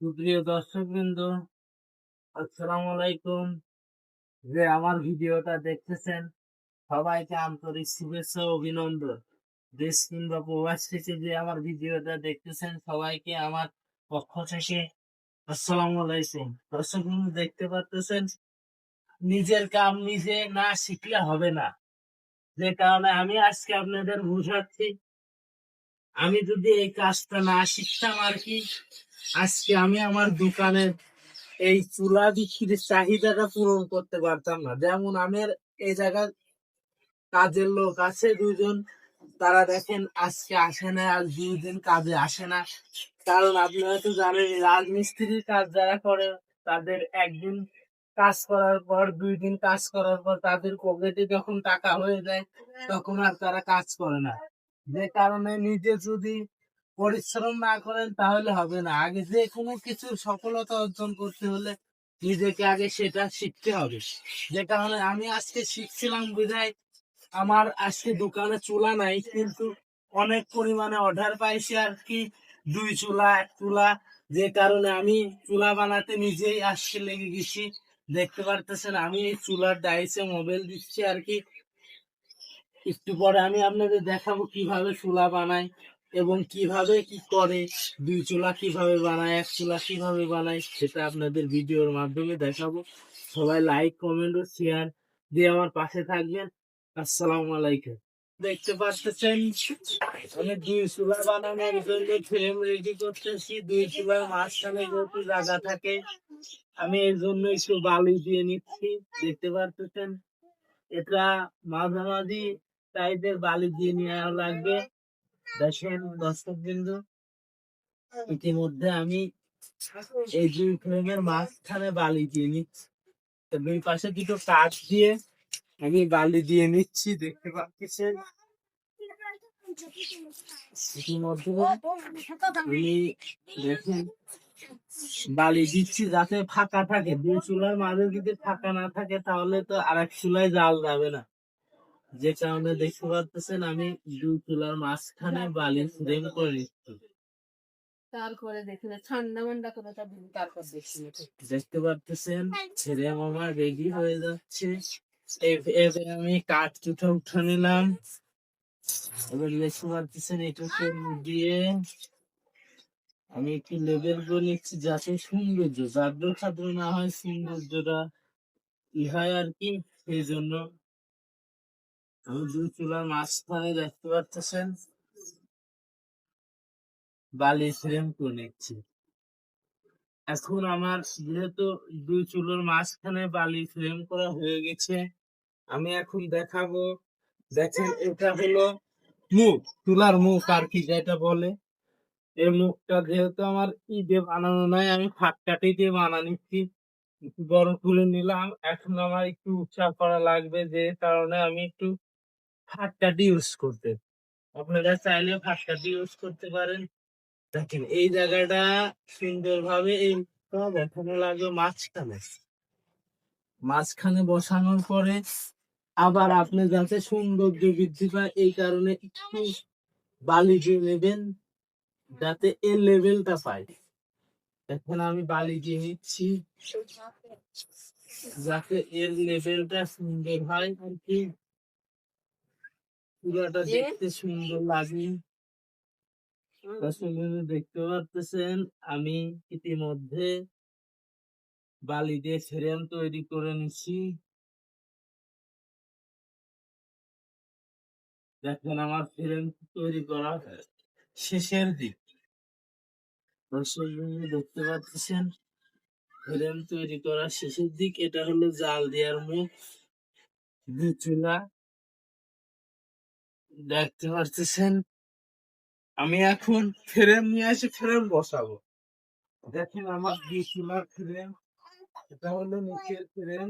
সুপ্রিয় দর্শকবৃন্দ, আসসালামু আলাইকুম। যে আমার ভিডিওটা দেখতেছেন, সবাইকে আন্তরিক শুভেচ্ছা ও অভিনন্দন। দেশ কিংবা প্রবাস থেকে যে আমার ভিডিওটা দেখতেছেন, সবাইকে আমার পক্ষ থেকে আসসালামু আলাইকুম। দর্শকবৃন্দ, দেখতে পারতেছেন, নিজের কাম নিজে না শিখলে হবে না। যে কারণে আমি আজকে আপনাদের বুঝাচ্ছি, আমি যদি এই কাজটা না শিখতাম আর কি, আজকে আমি আমার দোকানের এই চুলা বিক্রির চাহিদাটা পূরণ করতে পারতাম না। যেমন আমার এই জায়গায় কাজের লোক আছে দুজন, তারা দেখেন আজকে আসে না, আজ 2 দিন কাজে আসে না। কারণ আপনারা তো জানেন, রাজমিস্ত্রির কাজ যারা করে, তাদের একদিন কাজ করার পর 2 দিন কাজ করার পর তাদের পকেটে যখন টাকা হয়ে যায়, তখন আর তারা কাজ করে না। যে কারণে নিজে যদি পরিশ্রম না করেন তাহলে হবে না। আগে যে কোনো কিছুর সফলতা অর্জন করতে হলে নিজেকে আগে সেটা শিখতে হবে। যে কারণে আমি আজকে শিখছিলাম বিধায় আমার আজকে দোকানে চুলা নাই, কিন্তু অনেক পরিমাণে অর্ডার পাইছি আর কি, 2 চুলা 1 চুলা। যে কারণে আমি চুলা বানাতে নিজেই আজকে লেগে গেছি। দেখতে পারতেছেন আমি এই চুলার ডাইসে মোবাইল দিচ্ছি আর কি। একটু পরে আমি আপনাদের দেখাবো কিভাবে চুলা বানায় এবং কিভাবে কি করে, 2 চুলা কিভাবে বানায়, 1 চুলা কিভাবে বানায়, সেটা আপনাদের ভিডিওর মাধ্যমে দেখাবো। সবাই লাইক, কমেন্ট ও শেয়ার দিয়ে আমার পাশে থাকবেন। আসসালামু আলাইকুম। দেখতে পাচ্ছেন, আমি 2 চুলা বানানোর জন্য ফ্রেম রেডি করতেছি। 2 চুলার মাঝখানে যেহেতু জায়গা থাকে, আমি এর জন্য একটু বালি দিয়ে নিচ্ছি। দেখতে পাচ্ছেন, এটা মাঝামাঝি টাইপের বালি দিয়ে নেওয়া লাগবে। দেখেন দর্শক বিন্দু, ইতিমধ্যে আমি এই 2 ফ্রেমের মাঝখানে বালি দিয়ে নিচ্ছি। 2 পাশে 2টো কাঠ দিয়ে আমি বালি দিয়ে নিচ্ছি। দেখতে পাচ্ছেন, ইতিমধ্যে আমি দেখেন বালি দিচ্ছি যাতে ফাঁকা থাকে। 2 চুলার মাঝে যদি ফাঁকা না থাকে তাহলে তো আরেক চুলায় জাল যাবে না। যে কারণে দেখতে পাচ্ছেন আমি 2 চুলার মাঝখানে বালি ফ্রেম করে নিচ্ছি। তারপরে দেখলে ঠান্ডা মান্ডা করে তারপর দেখতে পাচ্ছেন ফ্রেম আমার রেডি হয়ে যাচ্ছে। এবার আমি কাঠ চুটা উঠে নিলাম। এবার দেখতে পাচ্ছেন এটাকে দিয়ে আমি একটু লেবেল করে নিচ্ছি যাতে সৌন্দর্য জাদ্র খাদ্র না হয়, সৌন্দর্যটা ই হয় আর কি। সেই জন্য আমি 2 চুলার মাঝখানে দেখতে পাচ্ছেন বালি ফ্রেম করে নিচ্ছি। এখন আমার যেহেতু 2 চুলার মাঝখানে বালি ফ্রেম করা হয়ে গেছে, আমি এখন দেখাবো। দেখেন, এটা হলো মুখ, চুলার মুখ আর কি যেটা বলে। এই মুখটা যেহেতু আমার দিয়ে বানানো নাই, আমি ফাঁককাঠি দিয়ে বানাচ্ছি। একটু বড় তুলে নিলাম। এখন আমার একটু উঁচা করা লাগবে, যে কারণে আমি একটু ফাঁককাঠি ইউজ করতে, আপনারা চাইলে ফাঁককাঠি ইউজ করতে পারেন। দেখেন এই জায়গাটা সুন্দরভাবে এই বসানো লাগবে মাঝখানে। মাঝখানে বসানোর পরে আবার আপনি যাতে সৌন্দর্য বৃদ্ধি পায়, এই কারণে একটু বালি দিয়ে নেবেন যাতে এর লেভেলটা পায়। এখন আমি বালি দিয়ে নিচ্ছি যাতে এর লেভেলটা সুন্দর হয় আর কি, পুরাটা দেখতে সুন্দর লাগে। দেখতে পাচ্ছেন আমি ইতিমধ্যে বালি দিয়ে ফ্রেম তৈরি করে নিচ্ছি। দেখেন আমার ফ্রেম তৈরি করা শেষের দিক। দর্শক দেখতে পাচ্ছেন ফ্রেম তৈরি করা শেষের দিক। এটা হলো জাল দেওয়ার মুখ, 2 চুলা। দেখতে পাচ্ছেন আমি এখন ফ্রেম নিয়ে আসি, ফ্রেম বসাবো। দেখেন আমার 2 চুলার ফ্রেম, এটা হলো নিচের ফ্রেম,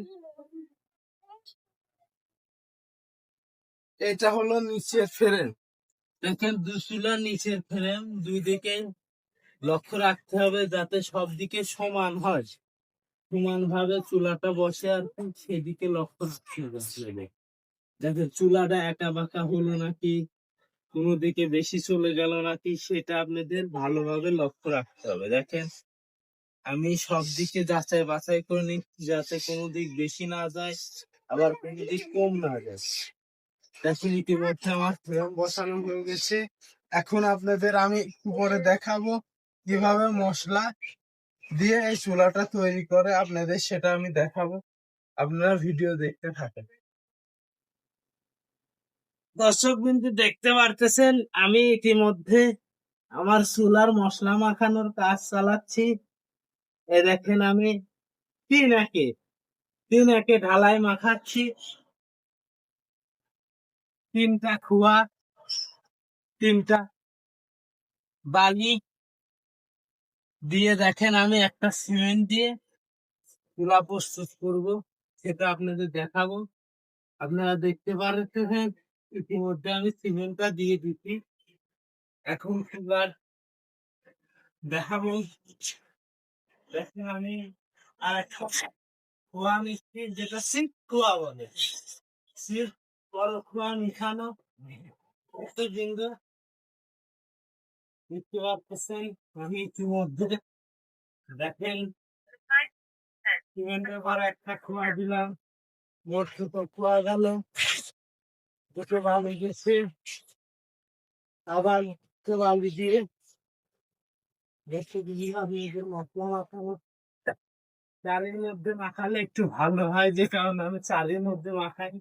এটা হলো নিচের ফ্রেম। দেখেন 2 চুলার নিচের ফ্রেম, 2 দিকে লক্ষ্য রাখতে হবে যাতে সব দিকে সমান হয়, সমান ভাবে চুলাটা বসে আর কি, সেদিকে লক্ষ্য রাখতে হবে। যাতে চুলাটা একা বাঁকা হলো নাকি, কোনো দিকে বেশি চলে গেল নাকি, সেটা আপনাদের ভালোভাবে লক্ষ্য রাখতে হবে। দেখেন আমি সব দিকে যাচাই বাছাই করে নিচ্ছি যাতে কোনো দিক বেশি না যায় আবার কোনো দিক কম না যায়। দেখুন ইতিমধ্যে আমার ফ্রেম বসানো হয়ে গেছে। এখন আপনাদের আমি একটু পরে দেখাবো কিভাবে মশলা দিয়ে এই চুলাটা তৈরি করে, আপনাদের সেটা আমি দেখাবো। আপনারা ভিডিও দেখতে থাকেন। দর্শক বিন্দু দেখতে পারতেছেন আমি ইতিমধ্যে আমার চুলার মশলা মাখানোর কাজ চালাচ্ছি। এই দেখেন আমি তিন একে ঢালাই মাখাচ্ছি। 3টা খোয়া, 3টা বালি দিয়ে দেখেন আমি একটা সিমেন্ট দিয়ে চুলা প্রস্তুত করব, সেটা আপনাদের দেখাবো। আপনারা দেখতে পারতেছেন ইতিমধ্যে আমি সিমেন্টটা দিয়ে দিচ্ছি। এখন এবার দেখাবো। দেখেন আমি আর একটা খোয়া মিষ্টি যেটা সিল্ক খোয়া বলে, সিল্ক বড় খোয়া মিশানো বিন্দু দেখতে পাচ্ছেন। আমি ইতিমধ্যে দেখেন সিমেন্টের পর একটা খোয়া দিলাম, মোট দুটো খোয়া গেল, দুটো বালি গেছে, আবার দুটো বালি দিয়ে দেখতে আমি এদের মশলা মাখাবো। চারের মধ্যে মাখালে একটু ভালো হয়, যে কারণ আমি চারের মধ্যে মাখাই।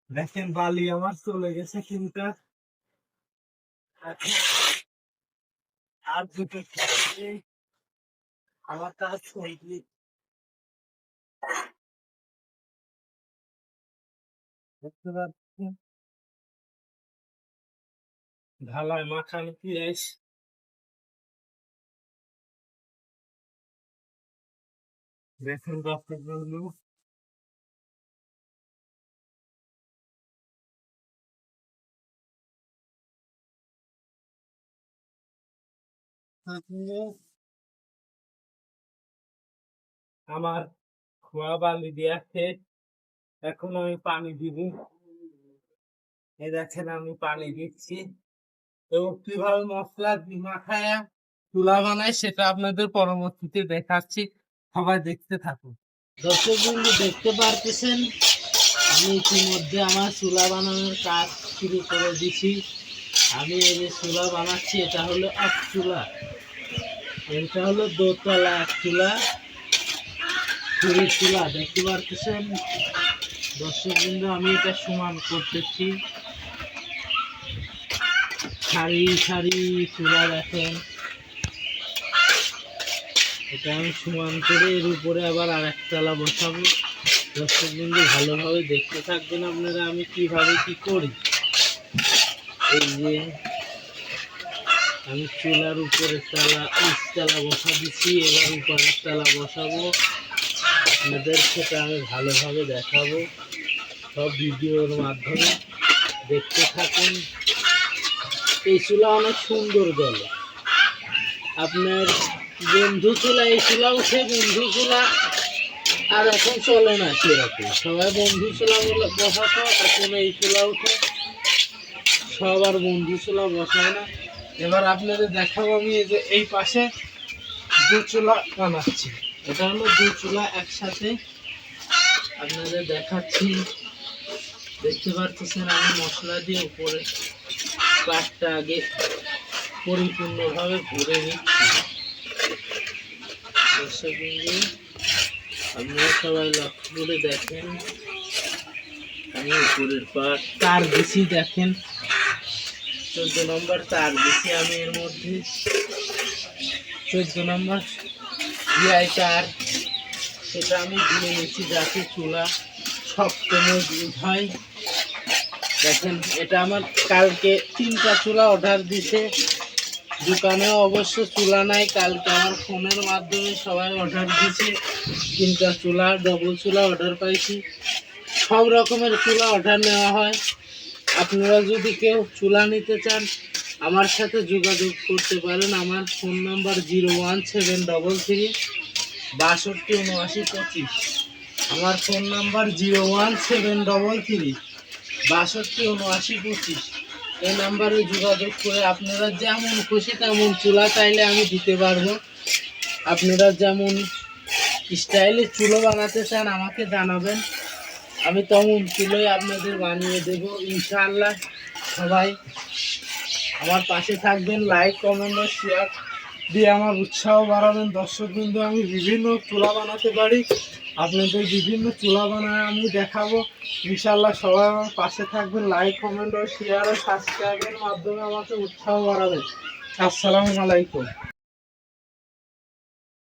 দেখেন বালি আমার চলে গেছে কিন্তু আর দুটো আমার কাজ চলবে। দেখতে পাচ্ছেন ঢালাই মাখানো পেঁয়াজ। দেখুন দর্শক বন্ধু আমার খোয়া বালি দেওয়া শেষ। এখন আমি পানি দিব। এই দেখেন আমি পানি দিচ্ছি এবং কিভাবে মশলা মাখায়া চুলা বানাই সেটা আপনাদের পরবর্তীতে দেখাচ্ছি। সবাই দেখতে থাকুন। দর্শক বন্ধু দেখতে পারতেছেন আমি ইতিমধ্যে আমার চুলা বানানোর কাজ শুরু করে দিছি। আমি এই যে চুলা বানাচ্ছি এটা হলো এক চুলা, এটা হলো দোতলা এক চুলা, চুলা দেখতে পারতেছেন দর্শক বন্ধু। আমি এটা সমান করতেছি, সারি সারি চুলা দেখেন। এটা আমি সমান করে এর উপরে আবার আর একতলা বসাবো। দর্শক বন্ধু ভালোভাবে দেখতে থাকবেন আপনারা আমি কিভাবে কি করি। এই যে আমি চুলার উপরে নিচতলা বসা দিচ্ছি, এবার উপরের তলা বসাবো। আপনাদের সেটা আমি ভালোভাবে দেখাবো, সব ভিডিওর মাধ্যমে দেখতে থাকুন। এই চুলা অনেক সুন্দর জ্বলে। আপনার বন্ধু চুলা, এই চুলা উঠে বন্ধু চুলা আর এখন চলে না সেরকম, সবাই বন্ধু চুলা বসাতো, এখন এই চুলা উঠে সব আর বন্ধু চুলা বসায় না। এবার আপনাদের দেখাবো আমি এই যে এই পাশে দু চুলা বানাচ্ছি। এটা হলো দু চুলা একসাথে আপনাদের দেখাচ্ছি। দেখতে পাচ্ছেন আমি মশলা দিয়ে উপরে কাঠটা আগে পরিপূর্ণভাবে ভরে নিচ্ছি। দর্শক বন্ধু আপনারা সবাই লক্ষ্য করে দেখেন আমি উপরের পাট তার দিছি, দেখেন 14 নম্বর তার দিছি আমি এর মধ্যে, 14 নম্বর জিআই তার, সেটা আমি দিয়ে নিচ্ছি যাতে চুলা শক্ত মজবুত হয়। দেখেন এটা আমার কালকে 3টা চুলা অর্ডার দিছে, দোকানে অবশ্য চুলা নাই, কালকে আমার ফোনের মাধ্যমে সবাই অর্ডার দিছে 3টা চুলা, ডবল চুলা অর্ডার পাইছি। সব রকমের চুলা অর্ডার নেওয়া হয়। আপনারা যদি কেউ চুলা নিতে চান আমার সাথে যোগাযোগ করতে পারেন। আমার ফোন নাম্বার 01733 627925। আমার ফোন নাম্বার 01733 627925। এই নাম্বারে যোগাযোগ করে আপনারা যেমন খুশি তেমন চুলা চাইলে আমি দিতে পারবো। আপনারা যেমন স্টাইলে চুলো বানাতে চান আমাকে জানাবেন, আমি তেমন চুলোই আপনাদের বানিয়ে দেব ইনশাআল্লাহ। সবাই আমার পাশে থাকবেন, লাইক কমেন্ট ও শেয়ার দিয়ে আমার উৎসাহ বাড়াবেন। দর্শকবৃন্দ, আমি বিভিন্ন চুলা বানাতে পারি, আপনাদের বিভিন্ন চুলা বানায় আমি দেখাবো ইনশাআল্লাহ। সবাই আমার পাশে থাকবেন, লাইক কমেন্ট ও শেয়ার ও সাবস্ক্রাইবের মাধ্যমে আমাকে উৎসাহ বাড়াবেন। আসসালামু আলাইকুম।